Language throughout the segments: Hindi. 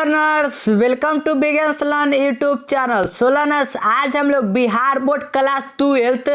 Learners, welcome to beginners learn YouTube channel. So learners, आज हम लोग बिहार बोर्ड क्लास 12th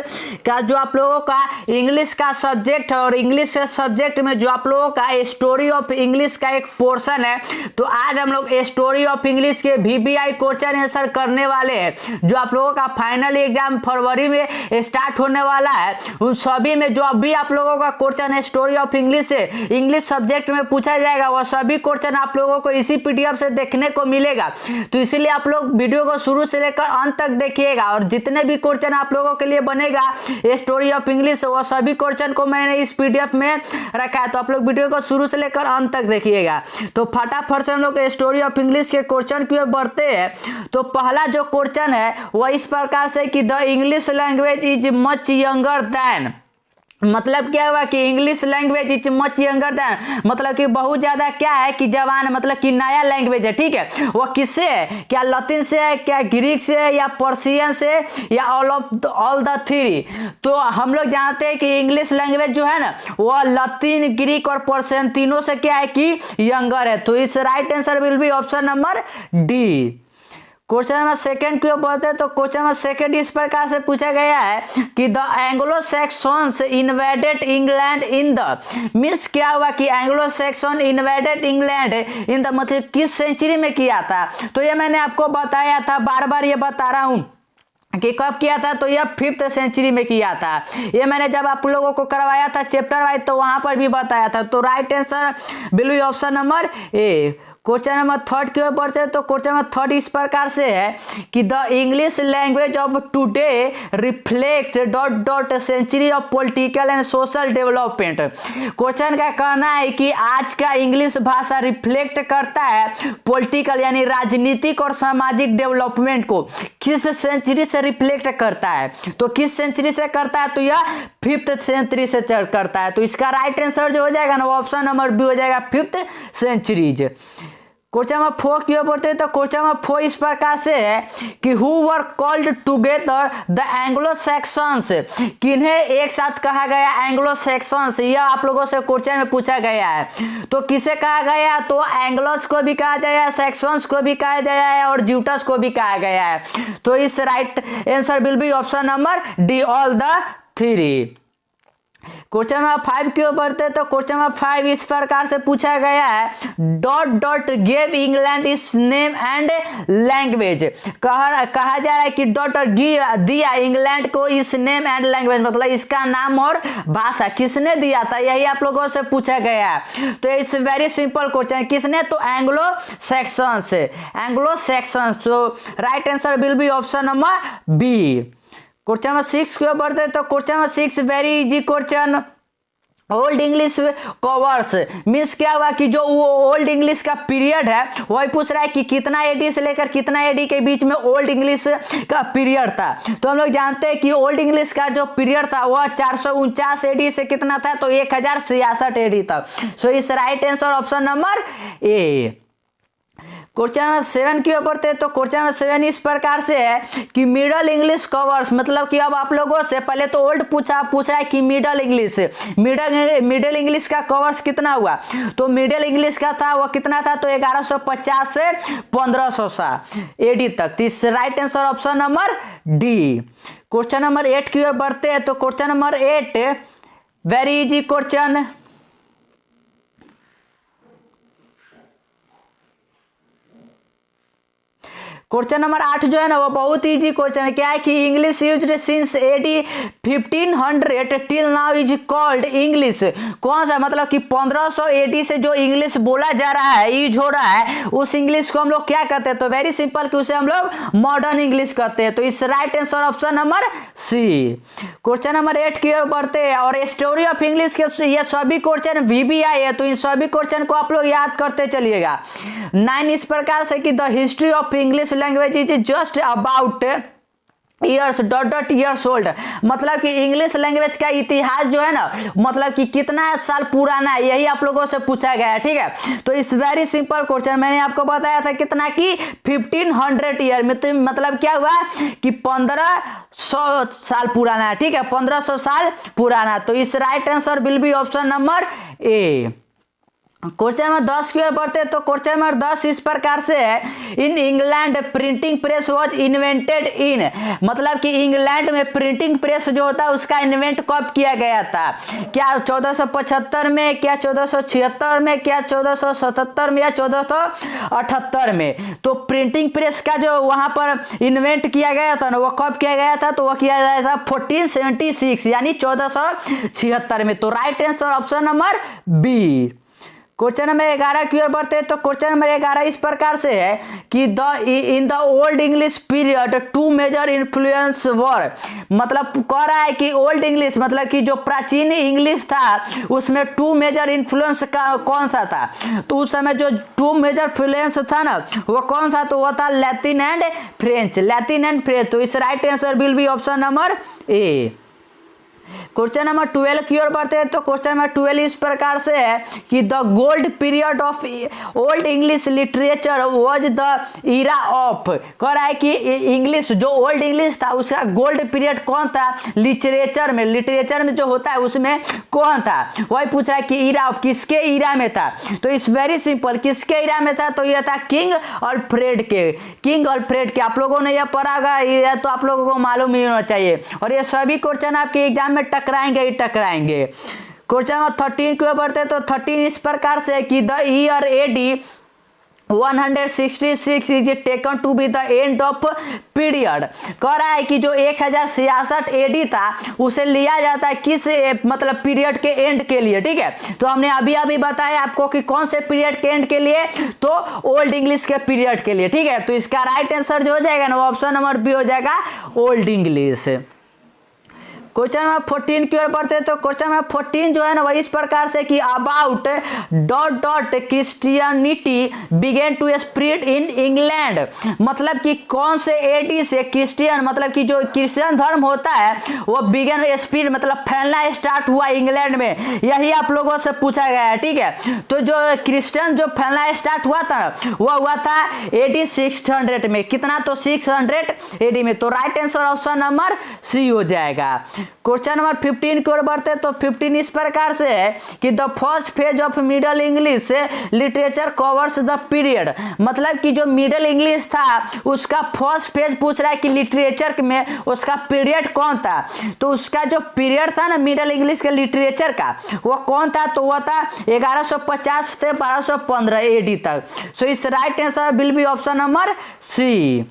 का जो आप लोगों का इंग्लिश का सब्जेक्ट है और इंग्लिश सब्जेक्ट में जो आप लोगों का स्टोरी ऑफ इंग्लिश का एक पोर्शन है, तो आज हम लोग स्टोरी ऑफ इंग्लिश के VBI क्वेश्चन आंसर करने वाले हैं। जो आप लोगों का फाइनल एग्जाम फरवरी में स्टार्ट होने वाला है, उन सभी में जो अभी आप लोगों का क्वेश्चन है स्टोरी ऑफ इंग्लिश से इंग्लिश सब्जेक्ट में पूछा जाएगा, वह सभी क्वेश्चन आप लोगों को इसी PDF से देखने को मिलेगा। तो इसीलिए आप लोग वीडियो को शुरू से लेकर अंत तक देखिएगा और जितने भी क्वेश्चन आप लोगों के लिए बनेगा स्टोरी ऑफ इंग्लिश, वो सभी क्वेश्चन को मैंने इस PDF में रखा है। तो आप लोग वीडियो को शुरू से लेकर अंत तक देखिएगा। तो फटाफट से हम लोग स्टोरी ऑफ इंग्लिश के क्वेश्चन की ओर बढ़ते हैं। तो पहला जो क्वेश्चन है वह इस प्रकार से कि the English language is much younger than. मतलब क्या हुआ कि English language is much younger than, मतलब कि बहुत ज्यादा क्या है कि जवान, मतलब कि नया लैंग्वेज है। ठीक है, वो किससे है? क्या लतीन से है, क्या ग्रीक से है, या पर्शियन से, या ऑल द थ्री? तो हम लोग जानते हैं कि इंग्लिश लैंग्वेज जो है ना, वो लतीन, ग्रीक और पर्शियन तीनों से क्या है कि यंगर है। तो इस right answer will be option number D. Question number second की ओर बढ़ते हैं। तो क्वेश्चन नंबर सेकंड इस प्रकार से पूछा गया है कि the Anglo Saxons invaded England in the, means क्या हुआ कि Anglo Saxon invaded England in the मतलब किस सेंचुरी में किया था? तो ये मैंने आपको बताया था, बार बार ये बता रहा हूं कि कब किया था। तो यह 5th सेंचुरी में किया था। ये मैंने जब आप लोगों को करवाया था चैप्टर वाइज, तो वहां पर भी बताया था। तो right answer will be option number A. Question number third की ओर बढ़ते हैं। तो क्वेश्चन नंबर थर्ड इस प्रकार से है कि the English language of today reflect dot dot century of political and social development. Question का कहना है कि आज का इंग्लिश भाषा रिफ्लेक्ट करता है पॉलिटिकल यानी राजनीतिक और सामाजिक डेवलपमेंट को। किस सेंचुरी से रिफ्लेक्ट करता है? तो किस सेंचुरी से करता है? तो यह 5th सेंचुरी से करता है। तो इसका राइट आंसर जो हो जाएगा ना, वो ऑप्शन नंबर बी हो जाएगा, 5th सेंचुरीज। क्वेश्चन नंबर 4 की ओर बढ़ते हैं। तो क्वेश्चन नंबर 4 इस प्रकार से है कि who were called together the Anglo Saxons, किन्हें एक साथ कहा गया एंग्लो सैक्सन्स? यह आप लोगों से क्वेश्चन में पूछा गया है। तो किसे कहा गया? तो एंग्लोस को भी कहा गया है, सैक्सन्स को भी कहा गया है और ज्यूटस को भी कहा गया है। तो इस right answer will be option number D, all the three. Question number 5 की ओर बढ़ते हैं। तो क्वेश्चन नंबर 5 इस प्रकार से पूछा गया है डॉट डॉट गेव इंग्लैंड इस नेम एंड लैंग्वेज। कहा जा रहा है कि डॉट डॉट दिया इंग्लैंड को इस नेम एंड लैंग्वेज, मतलब इसका नाम और भाषा किसने दिया था, यही आप लोगों से पूछा गया है। तो इट्स वेरी सिंपल क्वेश्चन, किसने? तो एंग्लो सैक्सन्स, एंग्लो सैक्सन्स। तो right answer will be option number B. Question number 6 की ओर बढ़ते हैं। तो question number 6 very easy question, old English covers, means क्या हुआ कि जो वो ओल्ड इंग्लिश का पीरियड है वही पूछ रहा है कि कितना AD से लेकर कितना AD के बीच में ओल्ड इंग्लिश का पीरियड था। तो हम लोग जानते हैं कि ओल्ड इंग्लिश का जो पीरियड था वह 449 AD से कितना था? तो 1066 AD तक। सो इस right answer option number A. Question number 7 की ओर बढ़ते हैं। तो क्वेश्चन नंबर 7 इस प्रकार से है कि मिडल इंग्लिश कवर्स, मतलब कि अब आप लोगों से पहले तो ओल्ड पूछ रहा है कि मिडल मिडल इंग्लिश का कवर्स कितना हुआ? तो मिडल इंग्लिश का था वो कितना था? तो 1150 से 1500 AD तक। तो इस right answer option number D. Question number 8 की ओर बढ़ते हैं। तो question number 8 very easy question, question number 8 जो है ना वो बहुत इजी क्वेश्चन है। क्या है कि English used since AD 1500 till now is called English. कौन सा? मतलब कि 1500 AD से जो इंग्लिश बोला जा रहा है, यूज हो रहा है, उस इंग्लिश को हम लोग क्या कहते हैं? तो वेरी सिंपल कि उसे हम लोग मॉडर्न इंग्लिश कहते हैं। तो इस right answer option number C. Question number 8 की ओर बढ़ते हैं। और स्टोरी ऑफ इंग्लिश के ये सभी क्वेश्चन VBI है, तो इन सभी क्वेश्चन को आप लोग याद करते चलिएगा। 9 इस प्रकार से कि the history of English language is just about years dot dot years old, मतलब कि इंग्लिश लैंग्वेज का इतिहास जो है ना, मतलब कि कितना साल पुराना है, यही आप लोगों से पूछा गया है। ठीक है, तो इस वेरी सिंपल क्वेश्चन मैंने आपको बताया था कितना कि 1500 ईयर, मतलब क्या हुआ कि 1500 साल पुराना है। ठीक है, 1500 साल पुराना। तो इस right answer will be option number A. Question number 10 की ओर बढ़ते हैं। तो क्वेश्चन नंबर 10 इस प्रकार से है, in England printing press was invented in, मतलब कि इंग्लैंड में प्रिंटिंग प्रेस जो होता है उसका इन्वेंट कब किया गया था? क्या 1475 में, क्या 1476 में, क्या 1477 में, या 1478 में? तो प्रिंटिंग प्रेस का जो वहां पर इन्वेंट किया गया था ना, वो कब किया गया था? तो वो किया गया था 1476 यानी 1476 में। तो right answer option number B. Question number 11 की ओर बढ़ते हैं। तो क्वेश्चन नंबर 11 इस प्रकार से है कि in the old English period two major influence were, मतलब कह रहा है कि ओल्ड इंग्लिश मतलब कि जो प्राचीन इंग्लिश था उसमें टू मेजर इन्फ्लुएंस का कौन सा था? तो उस समय जो टू मेजर इन्फ्लुएंस था ना वो कौन सा? तो वो था Latin and French, Latin and French. तो इस right answer will be option number A. Question number 12 की ओर बढ़ते हैं। तो क्वेश्चन नंबर 12 इस प्रकार से है कि the gold period of old English literature was the era of, कह रहा है कि इंग्लिश जो ओल्ड इंग्लिश था उसका गोल्ड पीरियड कौन था? लिटरेचर में, लिटरेचर में जो होता है उसमें कौन था? वही पूछ रहा है कि इरा ऑफ किसके इरा में था? तो इस वेरी सिंपल, किसके इरा में था? तो यह था किंग अल्फ्रेड के, किंग अल्फ्रेड के। आप लोगों ने यह पढ़ा होगा, यह तो आप लोगों को मालूम ही होना चाहिए। और ये सभी क्वेश्चन आपके एग्जाम में टकराएंगे ही टकराएंगे। क्वेश्चन नंबर 13 की ओर बढ़ते हैं। तो 13 इस प्रकार से कि the year AD 166 is taken to be the end of period, कह रहा है कि जो 1066 एडी था उसे लिया जाता है किस मतलब पीरियड के एंड के लिए, ठीक है? तो हमने अभी अभी बताया आपको कि कौन से पीरियड के एंड के लिए? तो ओल्ड इंग्लिश के पीरियड के लिए, ठीक है? तो इसका राइट आंसर जो हो जाएगा ना ऑप्शन नंबर बी हो जाएगा, ओल्ड इंग्लिश। क्वेश्चन नंबर 14 की ओर बढ़ते हैं। तो क्वेश्चन नंबर 14 जो है ना वह इस प्रकार से कि about dot dot Christianity began to spread in England, मतलब कि कौन से एडी से क्रिश्चियन मतलब कि जो क्रिश्चियन धर्म होता है वो बिगेन स्प्रेड मतलब फैलना स्टार्ट हुआ इंग्लैंड में, यही आप लोगों से पूछा गया है, ठीक है? तो जो क्रिश्चियन जो फैलना स्टार्ट हुआ था वह हुआ था एडी 600 में। कितना? तो 600 एडी में। तो right answer option number C हो जाएगा। क्वेश्चन नंबर 15 की ओर बढ़ते हैं। तो 15 इस प्रकार से है कि the first phase of middle English literature covers the period, मतलब कि जो मिडिल इंग्लिश था उसका फर्स्ट फेज पूछ रहा है कि लिटरेचर में उसका पीरियड कौन था? तो उसका जो पीरियड था ना मिडिल इंग्लिश के लिटरेचर का वो कौन था? तो वह था 1150 से 1215 एडी तक। सो इस right answer will be option number C.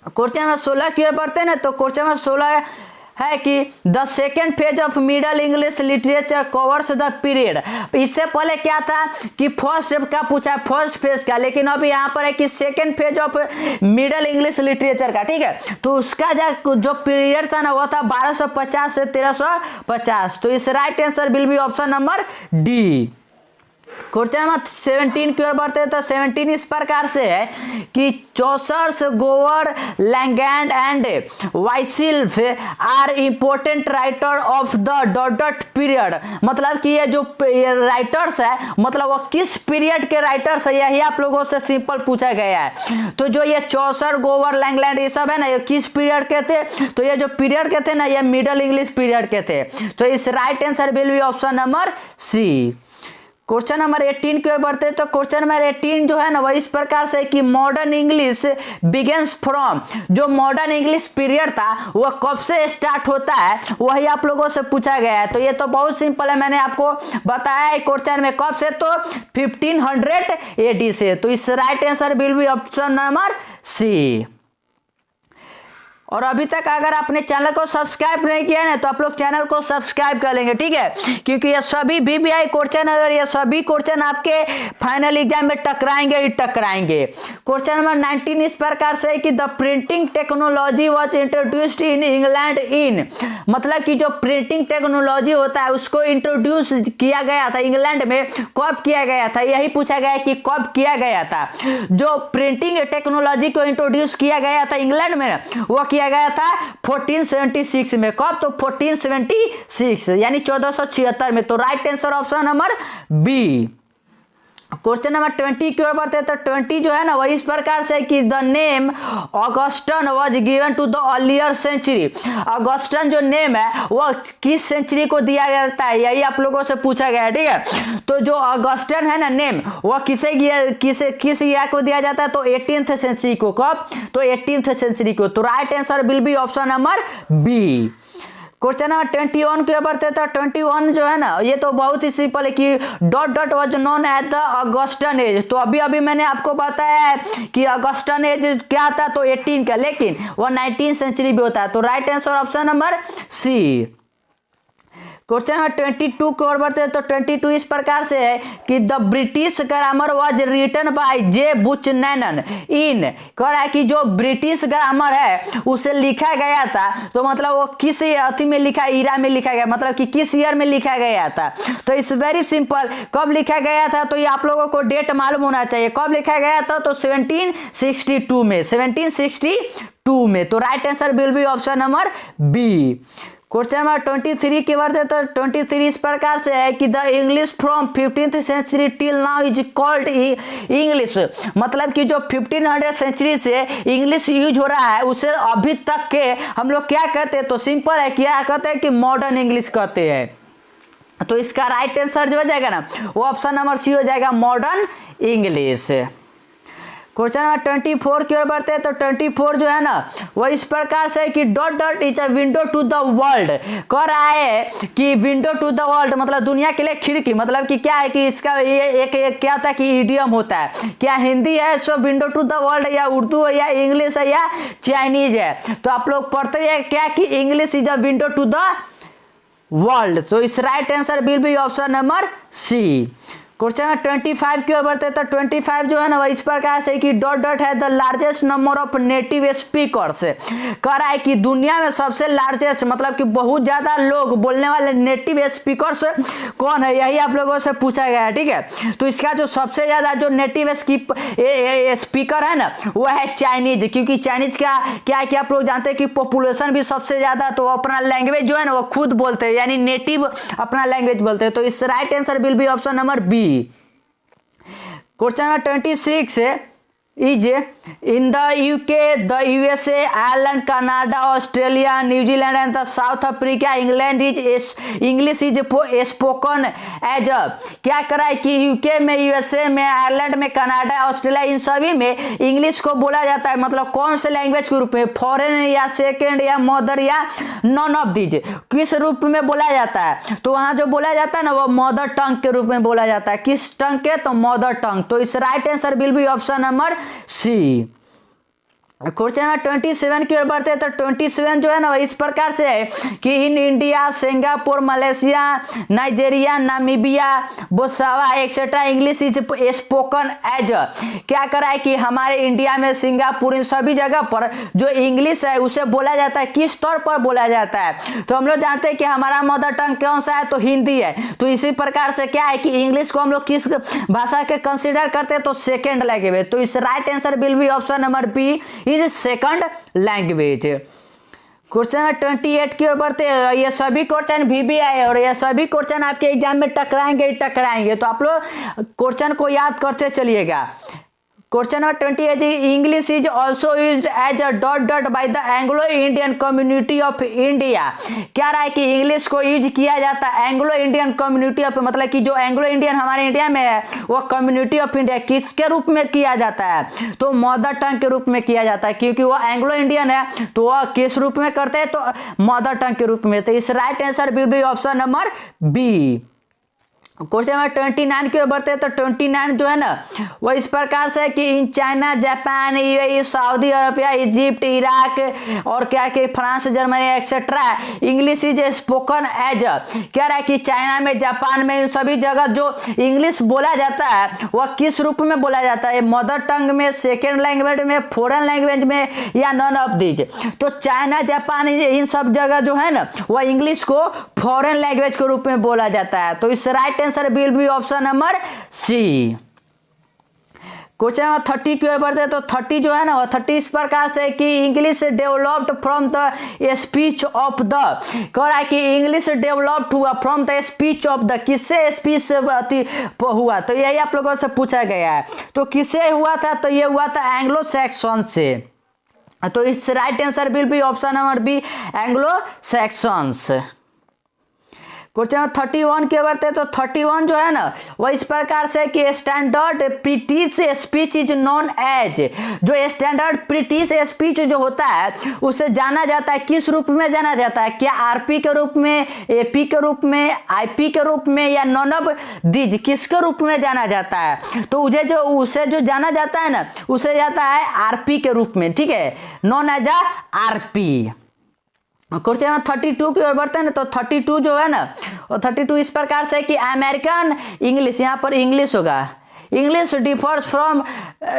Question number 16 की ओर बढ़ते हैं ना। तो क्वेश्चन नंबर 16 है कि the second phase of middle English literature covers the period. इससे पहले क्या था कि फर्स्ट का पूछा, फर्स्ट फेज का, लेकिन अभी यहाँ पर है कि second phase of middle English literature का, ठीक है? तो उसका जो पीरियड था ना वो था 1250 से 1350। तो इस right answer will be option number D. Question number 17 की ओर बढ़ते हैं। तो 17 इस प्रकार से है कि Chaucer's, Gower, Langland and Wycliffe are important writer of the dot dot period, मतलब कि ये जो राइटर्स है मतलब वो किस पीरियड के राइटर्स है, यही आप लोगों से सिंपल पूछा गया है। तो जो ये चौसर, गोवर, लैंगलैंड ये सब है ना ये किस पीरियड के थे? तो ये जो पीरियड के थे ना ये मिडिल इंग्लिश पीरियड के थे। तो इस right answer will be option number C. Question number 18 की ओर बढ़ते हैं। तो क्वेश्चन नंबर 18 जो है ना वह इस प्रकार से कि मॉडर्न इंग्लिश बिगिंस फ्रॉम, जो मॉडर्न इंग्लिश पीरियड था वह कब से स्टार्ट होता है वही आप लोगों से पूछा गया है। तो ये तो बहुत सिंपल है, मैंने आपको बताया है क्वेश्चन में, कब से? तो 1500 एडी से। तो इस right answer will be option number C. और अभी तक अगर आपने चैनल को सब्सक्राइब नहीं किया है तो आप लोग चैनल को सब्सक्राइब कर लेंगे, ठीक है? क्योंकि ये सभी VBI क्वेश्चन, अगर ये सभी क्वेश्चन आपके फाइनल एग्जाम में टकराएंगे ही टकराएंगे। क्वेश्चन नंबर 19 इस प्रकार से कि the printing technology was introduced in England in, मतलब कि जो प्रिंटिंग टेक्नोलॉजी होता है उसको इंट्रोड्यूस किया गया था इंग्लैंड में, कब किया गया था? यही पूछा गया है कि कब किया गया था। जो प्रिंटिंग टेक्नोलॉजी को इंट्रोड्यूस किया गया था इंग्लैंड में वो किया गया था 1476 में। कब? तो 1476 यानी 1476 में। तो right answer option number B. Question number 20 की ओर बढ़ते हैं। तो 20 जो है ना वही इस प्रकार से कि the name Augustan was given to the earlier century. Augustan जो नेम है वो किस सेंचुरी को दिया जाता है, यही आप लोगों से पूछा गया है, ठीक है। तो जो ऑगस्टन है ना नेम वो किस ईयर को दिया जाता है, तो 18th सेंचुरी को। कब, तो 18th सेंचुरी को। तो right answer will be option number B. Question number 21 के बढ़ते तो 21 जो है ना ये तो बहुत ही सिंपल है कि dot dot was known as the Augustan age. तो अभी अभी मैंने आपको बताया है कि ऑगस्टन एज क्या था, तो 18 का, लेकिन वो 19th सेंचुरी भी होता है। तो right answer option number C. Question number 22 की ओर बढ़ते हैं। तो 22 इस प्रकार से है कि the British grammar was written by J Buchanan in. कह रहा है कि जो ब्रिटिश ग्रामर है उसे लिखा गया था, तो मतलब वो किस अति में लिखा, ईरा में लिखा गया, मतलब कि किस ईयर में लिखा गया था। तो इट्स वेरी सिंपल, कब लिखा गया था, तो ये आप लोगों को डेट मालूम होना चाहिए। कब लिखा गया था, तो 1762 में, 1762 में। तो right answer will be option number B. Question number 23 की बढ़ते तो 23 इस प्रकार से है कि the English from 15th century till now is called English. मतलब कि जो 1500 सेंचुरी से इंग्लिश यूज हो रहा है उसे अभी तक के हम लोग क्या कहते हैं, तो सिंपल है, क्या कहते हैं कि मॉडर्न इंग्लिश कहते हैं। तो इसका राइट आंसर जो हो जाएगा ना वो ऑप्शन नंबर सी हो जाएगा, मॉडर्न इंग्लिश। क्वेश्चन नंबर 24 की ओर बढ़ते हैं। तो 24 जो है ना वो इस प्रकार से कि dot dot is a window to the world. कह रहा है कि विंडो टू द वर्ल्ड मतलब दुनिया के लिए खिड़की। मतलब कि क्या है कि इसका ये एक क्या होता है कि इडियम होता है, क्या हिंदी है सो विंडो टू द वर्ल्ड, या उर्दू है, या इंग्लिश है, या चाइनीज है। तो आप लोग पढ़ते हैं क्या कि English is a window to the world. तो इस right answer will be option number C. Question 25 की ओर बढ़ते हैं। तो 25 जो है ना वो इस प्रकार से कि डॉट डॉट है the largest number of native speakers. कह रहा है कि दुनिया में सबसे लार्जेस्ट मतलब कि बहुत ज्यादा लोग बोलने वाले नेटिव स्पीकर्स कौन है, यही आप लोगों से पूछा गया है, ठीक है। तो इसका जो सबसे ज्यादा जो नेटिव स्पीकर है ना वो है चाइनीज, क्योंकि चाइनीज का क्या है कि आप लोग जानते हैं कि पॉपुलेशन भी सबसे ज्यादा, तो अपना लैंग्वेज जो है ना वो खुद बोलते हैं, यानी नेटिव अपना लैंग्वेज बोलते हैं। तो इस right answer will be option number B. Question number 26 is in the UK, the USA, Ireland, Canada, Australia, New Zealand and the South Africa, England is English is spoken as a। क्या करा है कि यूके में, यूएसए में, आयरलैंड में, कनाडा, ऑस्ट्रेलिया, इन सभी में इंग्लिश को बोला जाता है। मतलब कौन से लैंग्वेज के रूप में, फॉरेन या सेकेंड या मदर या नॉन ऑफ दीज, किस रूप में बोला जाता है। तो वहां जो बोला जाता है ना वो मदर टंग के रूप में बोला जाता है। किस टंग के, तो मदर टंग। तो इस right answer will be option number C. Question number 27 की ओर बढ़ते हैं। तो 27 जो है ना इस प्रकार से है कि in India, Singapore, Malaysia, Nigeria, Namibia, Botswana etcetera English is spoken as. क्या करा है कि हमारे इंडिया में, सिंगापुर, इन सभी जगह पर जो इंग्लिश है उसे बोला जाता है। किस तौर पर बोला जाता है, तो हम लोग जानते हैं कि हमारा मदर टंग कौन सा है, तो हिंदी है। तो इसी प्रकार से क्या है कि इंग्लिश को हम लोग किस भाषा के कंसिडर करते हैं, तो सेकेंड लैंग्वेज। तो इस right answer will be option number B is second language. Question number 28 की ओर बढ़ते हैं। ये सभी क्वेश्चन भी आए और ये सभी क्वेश्चन आपके एग्जाम में टकराएंगे, तो आप लोग क्वेश्चन को याद करते चलिएगा। Question number 28 English is also used as a dot dot by the Anglo Indian community of India. क्या रहा है कि इंग्लिश को यूज किया जाता है एंग्लो इंडियन कम्युनिटी ऑफ, मतलब कि जो एंग्लो इंडियन हमारे इंडिया में है वो कम्युनिटी ऑफ इंडिया किसके रूप में किया जाता है, तो मदर टंग के रूप में किया जाता है। क्योंकि वो एंग्लो इंडियन है तो वह किस रूप में करते हैं, तो मदर टंग के रूप में। तो इस right answer will be option number B. Question number 29 की ओर बढ़ते हैं। तो 29 जो है ना वो इस प्रकार से कि in China, Japan, UAE, Saudi Arabia, Egypt, Iraq और क्या कि France, Germany etcetera English is spoken as. क्या रहा है कि चाइना में, जापान में, इन सभी जगह जो इंग्लिश बोला जाता है वह किस रूप में बोला जाता है, मदर टंग में, सेकेंड लैंग्वेज में, फॉरेन लैंग्वेज में, या नॉन ऑफ दीज। तो चाइना, जापान, इन सब जगह जो है ना वह इंग्लिश को फॉरेन लैंग्वेज के रूप में बोला जाता है। तो इस right answer will be option number C. Question number 30 की ओर बढ़ते हैं। तो 30 जो है ना वो 30 इस प्रकार से कि English developed from the speech of the, कह रहा है कि इंग्लिश डेवलप्ड हुआ from the speech of the, किससे स्पीच से हुआ, तो यही आप लोगों से पूछा गया है। तो किससे हुआ था, तो ये हुआ था एंग्लो सैक्सन से। तो इस right answer will be option number B, Anglo Saxons. Question number 31 के बढ़ते हैं। तो 31 जो है ना वो इस प्रकार से कि standard British speech is known as, जो स्टैंडर्ड ब्रिटिश स्पीच जो होता है उसे जाना जाता है, किस रूप में जाना जाता है, क्या आरपी के रूप में, एपी के रूप में, आईपी के रूप में, या नॉन ऑफ दीज, किसके रूप में जाना जाता है। तो उसे जो जाना जाता है ना उसे जाता है आरपी के रूप में, ठीक है, नॉन एज आ आरपी। क्वेश्चन नंबर 32 की ओर बढ़ते हैं ना। तो 32 जो है ना और 32 इस प्रकार से कि अमेरिकन इंग्लिश, यहाँ पर इंग्लिश होगा, English differs from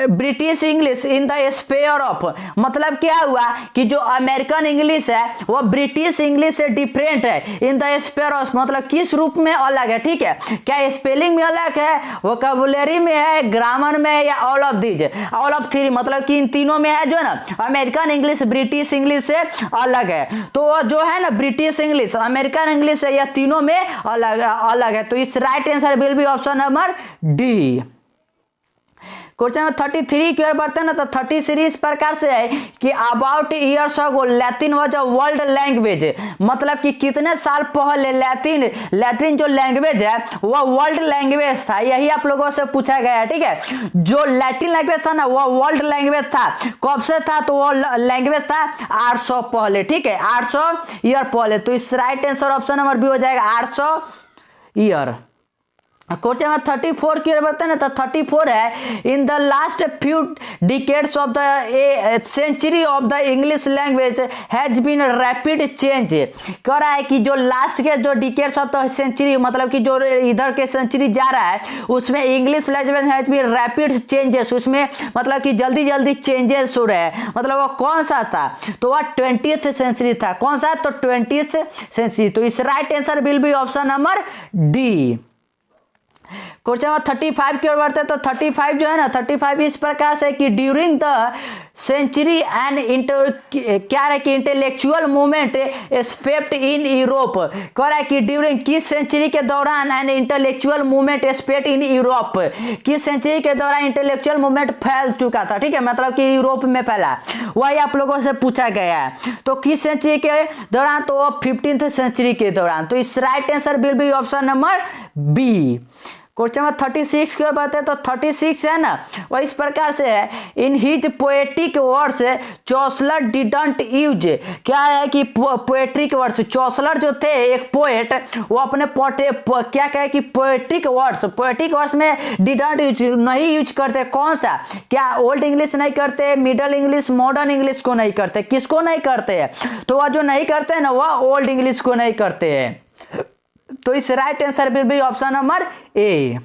British English in the sphere of, मतलब क्या हुआ कि जो अमेरिकन इंग्लिश है वो ब्रिटिश इंग्लिश से डिफरेंट है, इन द स्पेयर ऑफ मतलब किस रूप में अलग है, ठीक है, क्या स्पेलिंग में अलग है, वोकैबुलरी में है, ग्रामर में है, या all of these, all of three, मतलब कि इन तीनों में है जो है ना अमेरिकन इंग्लिश ब्रिटिश इंग्लिश से अलग है। तो जो है ना ब्रिटिश इंग्लिश अमेरिकन इंग्लिश है, या तीनों में अलग अलग है। तो इस right answer will be option number D. Question number 33 की ओर बढ़ते हैं ना। तो 33 इस प्रकार से है कि about years ago Latin was a world language, मतलब कि कितने साल पहले लैटिन जो लैंग्वेज है वह वर्ल्ड लैंग्वेज था, यही आप लोगों से पूछा गया है, ठीक है। जो लैटिन लैंग्वेज था ना वह वर्ल्ड लैंग्वेज था, कब से था, तो वो लैंग्वेज था 800 पहले, ठीक है, 800 ईयर पहले। तो इस right answer option number B हो जाएगा 800 ईयर। क्वेश्चन नंबर 34 की ओर बढ़ते हैं ना। तो 34 है in the last few decades of the century of the English language has been rapid change, कह रहा है कि जो लास्ट के जो डिकेड्स ऑफ द सेंचुरी, मतलब कि जो इधर के सेंचुरी जा रहा है उसमें English language has been rapid changes, उसमें मतलब कि जल्दी जल्दी चेंजेस हो रहे हैं, मतलब वो कौन सा था, तो वह 20th सेंचुरी था, कौन सा, तो 20th सेंचुरी। तो इस right answer will be option number D. Question number 35 की ओर बढ़ते हैं। तो 35 जो है ना 35 इस प्रकार से कि ड्यूरिंग द सेंचुरी एंड क्या है कि intellectual movement swept in Europe, कह रहा है कि ड्यूरिंग किस सेंचुरी के दौरान and intellectual movement swept in Europe, किस सेंचुरी के दौरान इंटेलेक्चुअल मूवमेंट फैल चुका था, ठीक है, मतलब कि यूरोप में फैला, वही आप लोगों से पूछा गया है। तो किस सेंचुरी के दौरान, तो 15th सेंचुरी के दौरान। तो इस right answer will be option number B. Question number 36 की ओर बढ़ते हैं। तो 36 है ना वह इस प्रकार से है in his poetic words Chaucer didn't use, क्या है कि पोएट्रिक वर्ड्स, चौसलर जो थे एक पोएट वो अपने क्या कहे कि पोएटिक वर्ड्स में डिडंट यूज, नहीं यूज करते, कौन सा, क्या ओल्ड इंग्लिश नहीं करते, मिडल इंग्लिश, मॉडर्न इंग्लिश को नहीं करते, किसको नहीं करते हैं, तो वह जो नहीं करते हैं ना वह ओल्ड इंग्लिश को नहीं करते हैं। तो इस right answer will be option number A.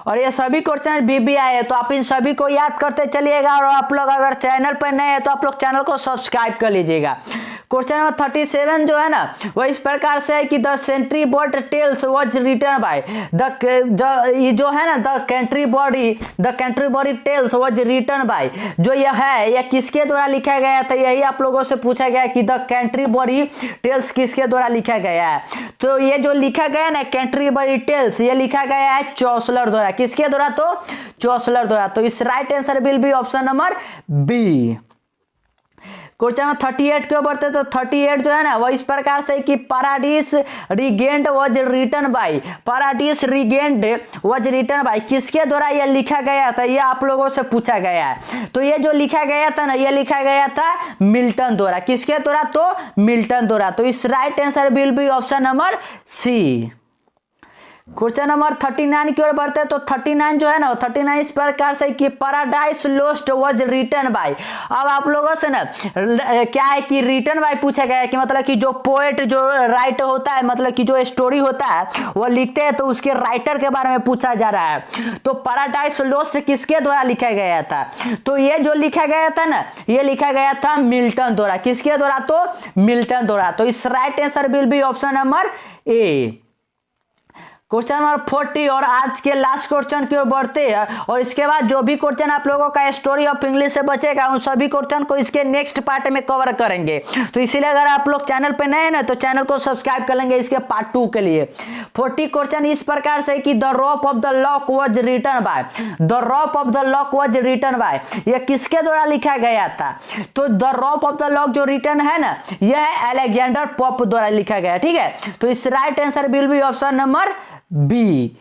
और ये सभी क्वेश्चन बीबी आए हैं, तो आप इन सभी को याद करते चलिएगा, और आप लोग अगर चैनल पर नए हैं तो आप लोग चैनल को सब्सक्राइब कर लीजिएगा। क्वेश्चन नंबर 37 जो है ना वो इस प्रकार से है कि the Canterbury Tales was written by ये जो है ना the Canterbury Tales was written by, जो यह है यह किसके द्वारा लिखा गया था, यही आप लोगों से पूछा गया कि द कंट्री बॉडी टेल्स किसके द्वारा लिखा गया है। तो ये जो लिखा गया ना कंट्री बॉडी टेल्स, ये लिखा गया है चौसलर द्वारा, किसके द्वारा, तो चौसलर द्वारा। तो इस right answer will be option number B. Question number 38 के ऊपर तो 38 जो है ना वो इस प्रकार से कि Paradise Regained was written by, Paradise Regained was written by किसके द्वारा यह लिखा गया था, यह आप लोगों से पूछा गया है। तो ये जो लिखा गया था ना यह लिखा गया था मिल्टन द्वारा, किसके द्वारा, तो मिल्टन द्वारा। तो इस right answer will be option number C. Question number 39 की ओर बढ़ते हैं। तो 39 जो है ना 39 इस प्रकार से कि Paradise Lost was written by. अब आप लोगों से ना क्या है कि रिटन बाय पूछा गया है कि मतलब कि जो पोएट जो राइटर होता है, मतलब कि जो स्टोरी होता है वो लिखते हैं, तो उसके राइटर के बारे में पूछा जा रहा है। तो पैराडाइस लोस्ट किसके द्वारा लिखा गया था, तो ये जो लिखा गया था ना ये लिखा गया था मिल्टन द्वारा, किसके द्वारा, तो मिल्टन द्वारा। तो इस right answer will be option number A. Question number 40 और आज के लास्ट क्वेश्चन की ओर बढ़ते हैं और इसके बाद जो भी क्वेश्चन आप लोगों का स्टोरी ऑफ इंग्लिश से बचेगा उन सभी क्वेश्चन को इसके नेक्स्ट पार्ट में कवर करेंगे। तो इसीलिए अगर आप लोग चैनल पे नए हैं ना तो चैनल को सब्सक्राइब कर लेंगे इसके पार्ट 2 के लिए। 40 क्वेश्चन इस प्रकार से कि the Rape of the Lock was written by, the Rape of the Lock was written by, यह किसके द्वारा लिखा गया था? तो the Rape of the Lock जो रिटन है ना यह है अलेक्जेंडर पोप द्वारा लिखा गया। ठीक है, तो इस right answer will be option number B.